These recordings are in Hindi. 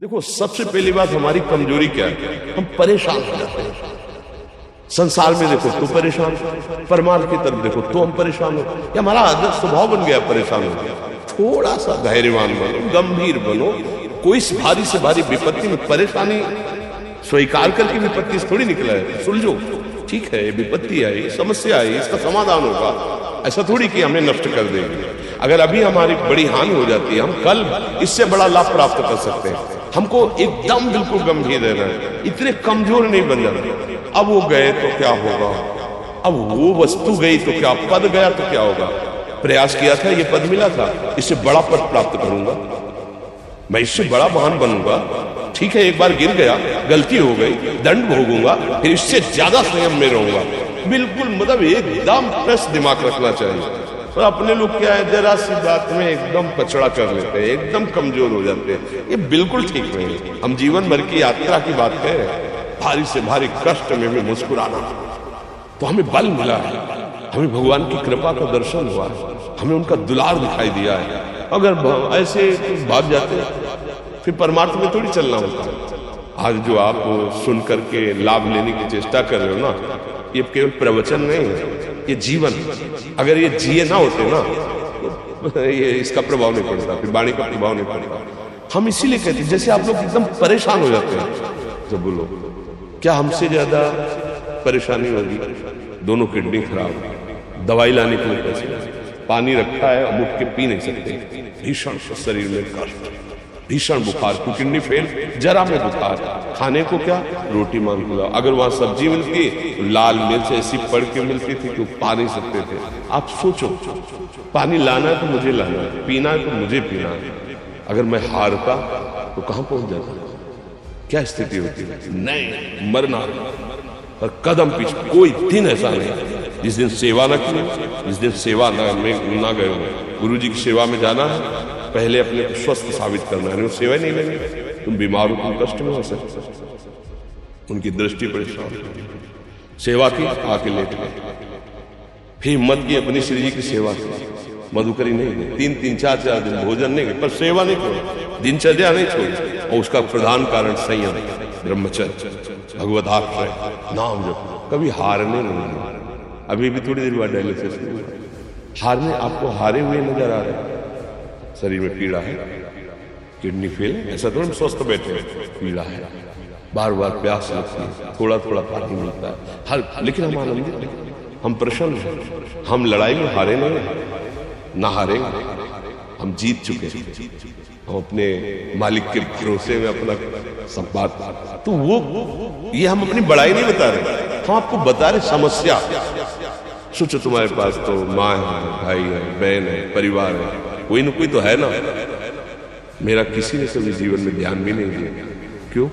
देखो, सबसे पहली बात हमारी कमजोरी क्या है, हम परेशान हो जाते हैं। संसार में देखो तो परेशान, परमार्थ की तरफ देखो तो हम परेशान हो, ये हमारा आदत स्वभाव बन गया परेशान हो गया। थोड़ा सा धैर्यवान बनो, गंभीर बनो। कोई भारी से भारी विपत्ति में परेशानी स्वीकार करके विपत्ति से थोड़ी निकला है, सुलझो। ठीक है, विपत्ति आई, समस्या आई, इसका समाधान होगा। ऐसा थोड़ी कि हमें नष्ट कर देंगे। अगर अभी हमारी बड़ी हानि हो जाती है, हम कल इससे बड़ा लाभ प्राप्त कर सकते हैं। हमको एकदम बिल्कुल गंभीर रहना है, इतने कमजोर नहीं बन जाना। अब वो गए तो क्या होगा, अब वो वस्तु गई तो क्या, पद गया तो क्या होगा। प्रयास किया था, ये पद मिला था, इससे बड़ा पद प्राप्त करूंगा, मैं इससे बड़ा महान बनूंगा। ठीक है, एक बार गिर गया, गलती हो गई, दंड भोगूंगा, फिर इससे ज्यादा संयम में रहूंगा। बिल्कुल मतलब एकदम फ्रेश दिमाग रखना चाहिए। और अपने लोग क्या है, जरा सी बात में एकदम पचड़ा कर लेते हैं, एकदम कमजोर हो जाते हैं। ये बिल्कुल ठीक नहीं है। हम जीवन भर की यात्रा की बात करें, भारी से भारी कष्ट में भी मुस्कुराना, तो हमें बल मिला है, हमें भगवान की कृपा का दर्शन हुआ है, हमें उनका दुलार दिखाई दिया है। अगर ऐसे भाग जाते फिर परमार्थ में थोड़ी चलना होता है। आज जो आप सुन करके लाभ लेने की चेष्टा कर रहे हो ना, ये केवल प्रवचन नहीं है, ये जीवन। अगर ये जिए ना होते ना, ये इसका प्रभाव नहीं पड़ता, फिर वाणी का प्रभाव नहीं पड़ता। हम इसीलिए कहते हैं, जैसे आप लोग एकदम परेशान हो जाते हैं तो बोलो, क्या हमसे ज्यादा परेशानी होगी? दोनों किडनी खराब, दवाई लाने के लिए पैसे, पानी रखा है, अब उठ के पी नहीं सकते, भीषण शरीर में कष्ट, भीषण बुखार, किडनी फेल, जरा में बुखार, खाने को क्या, रोटी मांग के लाओ। अगर वहां सब्जी मिलती तो लाल मिर्च ऐसी पड़ के मिलती थी कि पा नहीं सकते थे। आप सोचो, पानी लाना है तो मुझे लाना है, पीना है तो मुझे पीना है। अगर मैं हारता तो कहां पहुंच जाता, क्या स्थिति होती है? नहीं, मरना। पर कदम पीछे कोई दिन ऐसा नहीं जिस दिन सेवा न की, जिस दिन सेवा न गए हो। गुरु जी की सेवा में जाना है, पहले अपने को स्वस्थ साबित करना है, सेवा नहीं लेंगे, तुम बीमार हो, तुम कष्ट में हो सकते। उनकी दृष्टि परेशान, सेवा की, आके लेट गए, फिर हिम्मत की अपनी श्री जी की सेवा की। मधुकरी नहीं गई, 3-3, 4-4 दिन भोजन नहीं गए, पर सेवा नहीं छोड़ी, दिनचर्या नहीं छोड़ी। और उसका प्रधान कारण संयम, ब्रह्मचर्य, भगवदाश्रय, नाम जप, कभी हारने नहीं। अभी भी थोड़ी देर बाद डायलिसिस, हारने, आपको हारे हुए नजर आ रहे हैं। शरीर में पीड़ा है, किडनी फेल, ऐसा तो हम स्वस्थ बैठे हैं, पीड़ा है, बार बार प्यास लगती है, थोड़ा थोड़ा पानी मिलता है, हर, लेकिन हम आनंदित, हम प्रसन्न हैं। हम लड़ाई में हारे नहीं, ना हारेंगे, हम जीत चुके हैं। हम अपने मालिक के भरोसे में अपना सब बात, तो वो ये हम अपनी बड़ाई नहीं बता रहे, हम आपको बता रहे समस्या। सोचो, तुम्हारे पास तो माँ है, भाई है, बहन है, परिवार है, कोई न कोई तो है ना। मेरा किसी ने कभी जीवन में ध्यान भी नहीं दिया। क्यों?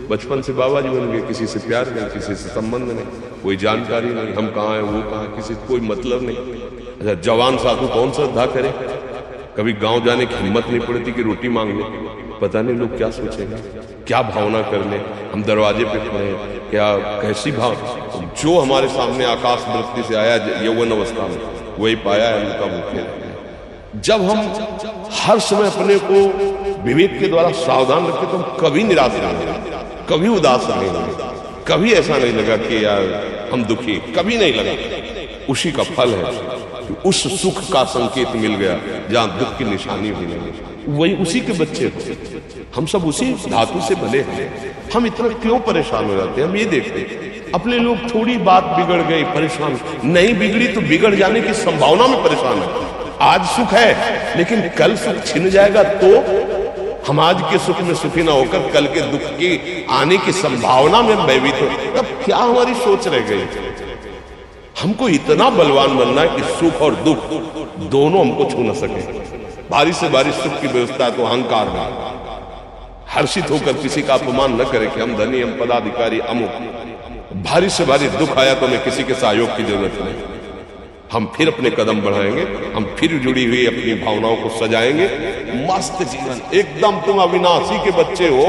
बचपन से बाबा जी बन गए, किसी से प्यार नहीं, किसी से संबंध नहीं, कोई जानकारी नहीं, हम कहाँ हैं, वो कहाँ, किसी से कोई मतलब नहीं। अच्छा, जवान साधु कौन श्रद्धा करे? कभी गांव जाने की हिम्मत नहीं पड़ती कि रोटी मांग ले, पता नहीं लोग क्या सोचेंगे, क्या भावना कर ले। हम दरवाजे पे खड़े हैं, क्या कैसी भाव, जो हमारे सामने आकाश दृष्टि से आया यौवन अवस्था में, वही पाया है, उनका मुख्य। जब हम हर समय अपने को विवेक के द्वारा सावधान रखें तो हम कभी निराश नहीं होंगे, कभी उदास नहीं होंगे, कभी ऐसा नहीं लगा कि यार हम दुखी, कभी नहीं लगा। उसी का फल है कि उस सुख का संकेत मिल गया जहां दुख की निशानी भी नहीं, वही उसी के बच्चे थे। हम सब उसी धातु से बने हैं। हम इतना क्यों परेशान हो जाते हैं? हम ये देखते हैं, अपने लोग थोड़ी बात बिगड़ गई परेशान, नहीं बिगड़ी तो बिगड़ जाने की संभावना में परेशान है। आज सुख है, लेकिन कल सुख छिन जाएगा तो हम आज के सुख में सुखी ना होकर कल के दुख की आने की संभावना में भयभीत हो, तब क्या हमारी सोच रह गई? हमको इतना बलवान बनना है कि सुख और दुख दोनों हमको छू न सके। भारी से भारी सुख की व्यवस्था तो अहंकार में, हर्षित होकर किसी का अपमान न करे कि हम धनी, हम पदाधिकारी, अमुक। भारी से भारी दुख आया तो हमें किसी के सहयोग की जरूरत नहीं, हम फिर अपने कदम बढ़ाएंगे, हम फिर जुड़ी हुई अपनी भावनाओं को सजाएंगे। मस्त जीवन, एकदम तुम अविनाशी के बच्चे हो।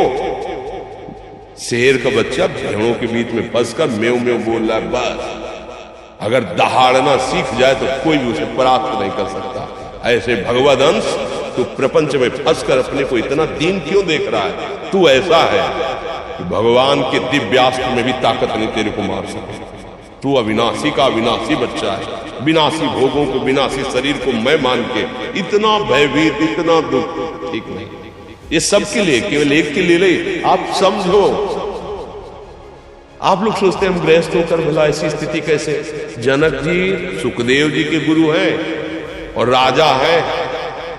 शेर का बच्चा भेड़ों के बीच में फंसकर मेव मेव बोल रहा है, बस अगर दहाड़ना सीख जाए तो कोई भी उसे परास्त नहीं कर सकता। ऐसे भगवद अंश, तू प्रपंच में फंसकर अपने को इतना दीन क्यों देख रहा है? तू ऐसा है कि भगवान के दिव्यास्त्र में भी ताकत नहीं तेरे को मार सके। तू अविनाशी का अविनाशी बच्चा है, विनाशी भोगों को, विनाशी शरीर को मैं मान के इतना भयभीत, इतना दुख, ठीक नहीं। ये सबके लिए, केवल एक के लिए आप समझो। आप लोग सोचते हैं हम गृहस्थ होकर भला ऐसी स्थिति कैसे। जनक जी सुखदेव जी के गुरु हैं और राजा है,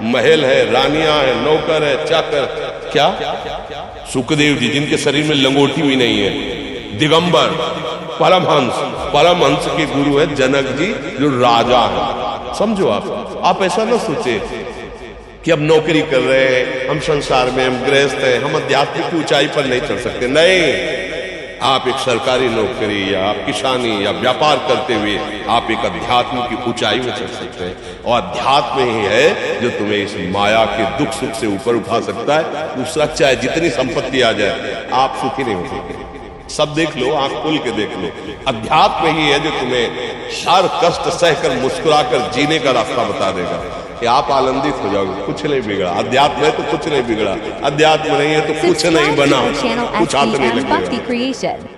महल है, रानियां है, नौकर है, चाकर। क्या सुखदेव जी जिनके शरीर में लंगोटी भी नहीं है, दिगंबर, परमहंस के गुरु है जनक जी जो राजा है। समझो आप ऐसा ना सोचे कि अब नौकरी कर रहे हैं, हम संसार में, हम गृहस्थ हैं, हम आध्यात्मिक की ऊंचाई पर नहीं चढ़ सकते। नहीं, आप एक सरकारी नौकरी या आप किसानी या व्यापार करते हुए आप एक अध्यात्म की ऊंचाई में चढ़ सकते हैं। और अध्यात्म ही है जो तुम्हें इस माया के दुख सुख से ऊपर उठा सकता है। दूसरा चाहे जितनी संपत्ति आ जाए, आप सुखी नहीं हो सकते। सब देख लो, आंख खोल के देख लो, अध्यात्म ही है जो तुम्हें हर कष्ट सहकर मुस्कुराकर जीने का रास्ता बता देगा कि आप आनंदित हो जाओगे। कुछ नहीं बिगड़ा, अध्यात्म है तो कुछ नहीं बिगड़ा, अध्यात्म नहीं है तो कुछ नहीं बना, कुछ हाथ नहीं लगेगा।